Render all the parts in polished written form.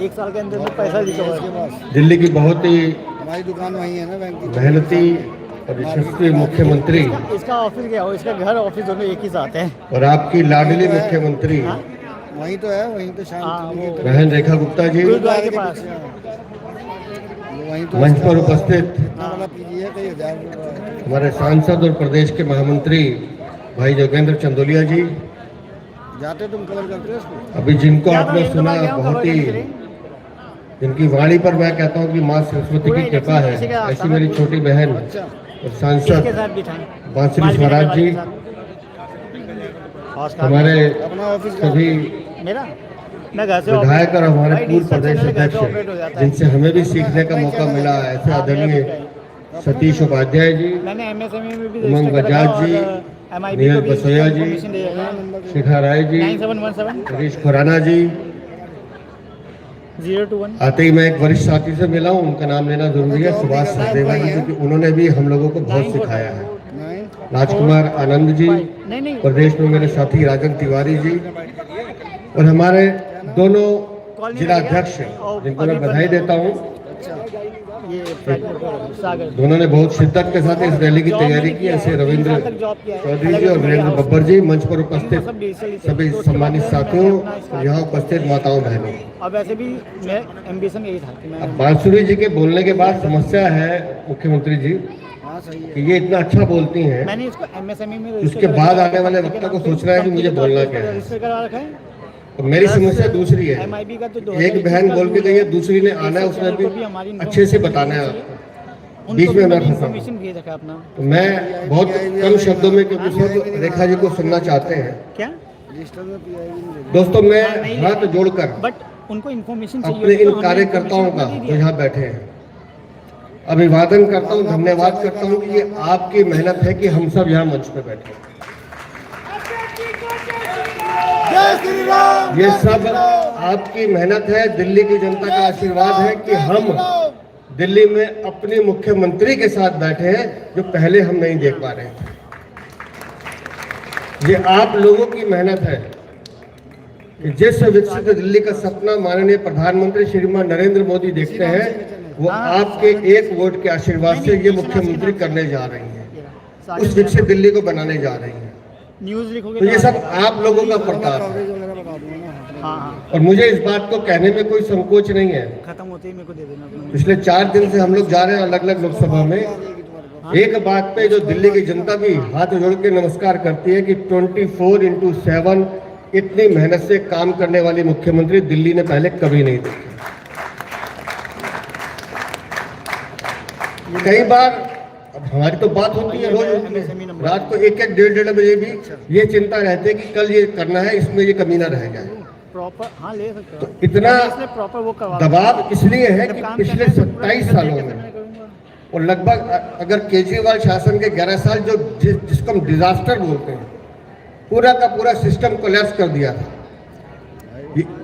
1 साल के अंदर में पैसा रिकवर है। दिल्ली की बहुत ही हमारी दुकान वही है ना बैंक की। मेहनती और यशस्वी मुख्यमंत्री इसका ऑफिस क्या हो, इसका घर ऑफिस दोनों एक ही साथ है। और आपकी लाडली मुख्यमंत्री वही तो है, वहीं तो शाम बहन रेखा गुप्ता जी गुरुद्वारे के पास। वहीं तो मंच पर उपस्थित वाला पीजी है, कई हजार रुपये। हमारे सांसद और प्रदेश के महामंत्री भाई जोगेंद्र चंदोलिया जी, जाते तुम कवर करते हो इसको? अभी जिनको आपने सुना बहुत ही, जिनकी वाणी पर मैं कहता हूँ कि माँ सरस्वती की कृपा है, ऐसी मेरी छोटी बहन और सांसद बांसुरी स्वराज जी, हमारे सभी विधायक और हमारे पूर्व प्रदेश अध्यक्ष जिनसे हमें भी सीखने का मौका मिला, ऐसे आदरणीय सतीश उपाध्याय जी, उमंग बजाज जी, नीरज बसोया जी, शिखा राय जी, हरीश खुराना जी। 021 आते ही मैं एक वरिष्ठ साथी से मिला हूँ, उनका नाम लेना जरूरी है, सुभाष सचदेवा जी, क्योंकि उन्होंने भी हम लोगों को बहुत सिखाया है। राजकुमार आनंद जी, प्रदेश में मेरे साथी राजन तिवारी जी, और हमारे दोनों जिला अध्यक्ष जिनको मैं बधाई देता हूँ, दोनों ने बहुत शिद्दत के साथ इस रैली की तैयारी की। ऐसे रविंद्र चौधरी जी और वीरेंद्र बब्बर जी, मंच पर उपस्थित सभी सम्मानित साथियों, यहाँ उपस्थित माताओं बहनों। अब ऐसे भी मैं एम्बिशन यही था कि मैं अब बांसुरी जी के बोलने के बाद समस्या है मुख्यमंत्री जी कि ये इतना अच्छा बोलती हैं, मैंने इसको एमएसएमई में उसके बाद आने वाले वक्ता को सोचना है कि मुझे बोलना क्या है। रजिस्टर करवा रखा है। तो मेरी समस्या दूसरी है, एमआईबी का तो एक बहन बोल के गई है, दूसरी ने आना है, उसने भी अच्छे से बताना है आपको, बीच में मैं फंसा। इन्फॉर्मेशन भेज रखा अपना। तो मैं बहुत कम शब्दों में, क्योंकि सब रेखा जी को सुनना चाहते हैं, क्या दोस्तों मैं हाथ जोड़कर बट उनको इन्फॉर्मेशन चाहिए अपने इन कार्यकर्ताओं का जो यहाँ बैठे हैं अभिवादन करता हूँ, धन्यवाद करता हूँ कि ये आपकी मेहनत है कि हम सब यहाँ मंच पे बैठे। ये सब आपकी मेहनत है, दिल्ली की जनता का आशीर्वाद है कि हम दिल्ली में अपने मुख्यमंत्री के साथ बैठे हैं, जो पहले हम नहीं देख पा रहे थे। ये आप लोगों की मेहनत है कि जिस विकसित दिल्ली का सपना माननीय प्रधानमंत्री श्रीमान नरेंद्र मोदी देखते हैं, वो आपके एक वोट के आशीर्वाद से ये मुख्यमंत्री करने जा रही हैं, उस विकसित दिल्ली को बनाने जा रही हैं। न्यूज़ लिखोगे तो ये सब आप लोगों का प्रताप है, और मुझे इस बात को कहने में कोई संकोच नहीं है। खत्म होते ही मेरे को दे देना। पिछले 4 दिन से हम लोग जा रहे हैं अलग अलग लोकसभा में, एक बात पे जो दिल्ली की जनता भी हाथ जोड़ के नमस्कार करती है कि 24/7 इतनी मेहनत से काम करने वाली मुख्यमंत्री दिल्ली ने पहले कभी नहीं देखी। कई बार अब हमारी तो बात होती है रोज, रात को 1-1, 1:30 बजे भी ये चिंता रहती है कि कल ये करना है, इसमें ये कमी ना रह जाए। प्रॉपर हाँ ले सकते हो। तो इतना प्रॉपर वो करवा दबाव इसलिए है कि पिछले 27 सालों में और लगभग अगर केजरीवाल शासन के 11 साल जो जिसको हम डिजास्टर बोलते हैं, पूरा का पूरा सिस्टम कोलैप्स कर दिया था।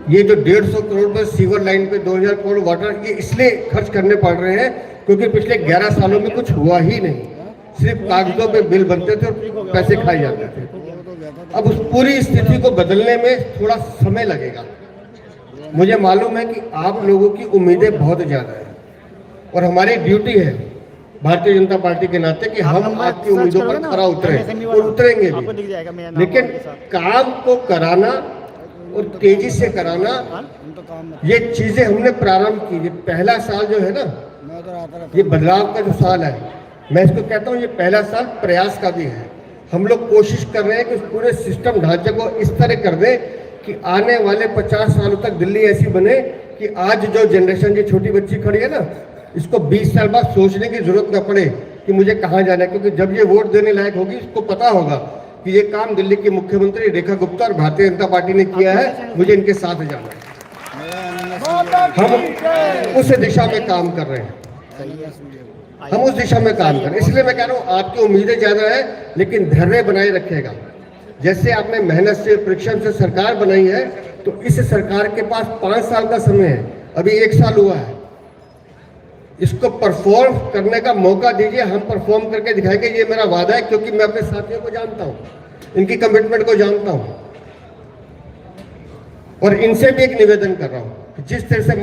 ये जो 150 करोड़ पर सीवर लाइन पे 2000 करोड़ वाटर, ये इसलिए खर्च करने पड़ रहे हैं क्योंकि पिछले 11 सालों में कुछ हुआ ही नहीं, सिर्फ कागजों पे बिल बनते थे और पैसे खाए जाते थे। अब उस पूरी स्थिति को बदलने में थोड़ा समय लगेगा। मुझे मालूम है कि आप लोगों की उम्मीदें बहुत ज्यादा है और हमारी ड्यूटी है भारतीय जनता पार्टी के नाते कि हम आपकी उम्मीदों पर खरा उतरें और उतरेंगे भी, लेकिन काम को कराना और तेजी से कराना, ये चीजें हमने प्रारंभ की। ये पहला साल जो है ना, ये बदलाव का जो साल है, मैं इसको कहता हूँ ये पहला साल प्रयास का भी है। हम लोग कोशिश कर रहे हैं कि उस पूरे सिस्टम ढांचे को इस तरह कर दें कि आने वाले 50 सालों तक दिल्ली ऐसी बने कि आज जो जनरेशन, जो छोटी बच्ची खड़ी है ना, इसको 20 साल बाद सोचने की जरूरत न पड़े कि मुझे कहाँ जाना है, क्योंकि जब ये वोट देने लायक होगी इसको पता होगा कि ये काम दिल्ली की मुख्यमंत्री रेखा गुप्ता और भारतीय जनता पार्टी ने किया है, मुझे इनके साथ जाना है। हम उस दिशा में काम कर रहे हैं, हम उस दिशा में काम कर रहे हैं। इसलिए मैं कह रहा हूँ आपकी उम्मीदें ज्यादा है, लेकिन धैर्य बनाए रखेगा। जैसे आपने मेहनत से, परिश्रम से सरकार बनाई है, तो इस सरकार के पास 5 साल का समय है, अभी 1 साल हुआ है। इसको परफॉर्म करने का मौका दीजिए, हम परफॉर्म करके दिखाएंगे, ये मेरा वादा है, क्योंकि मैं अपने साथियों को जानता हूँ, इनकी कमिटमेंट को जानता हूँ। और इनसे भी एक निवेदन कर रहा हूँ कि जिस तरह से